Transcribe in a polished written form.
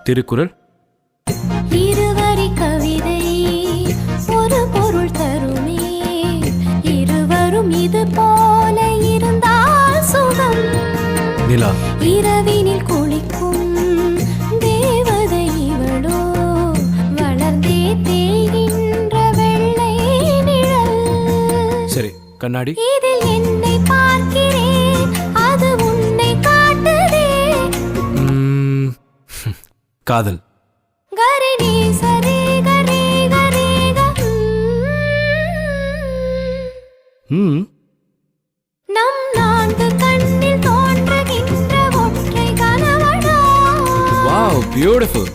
திருக்குறள். இருவரி கவிதை ஒரு பொருள் தருமே, இருவரும் இது போல இருந்தால் சுகம். நிலா. இரவினில் குளிக்கும் தேவதை இவளோ, வளர்ந்தே தேய்கின்ற வெள்ளை நிழல். சரி, கண்ணாடி. இதில் என்னை பார்க்கிறேன், அது உன்னை காட்டுதே. காதல். கரிணி சரி கரி கரி நம் நான்கு கண்ணில் தோன்றுகின்ற ஒற்றை கனவடா. Wow, beautiful.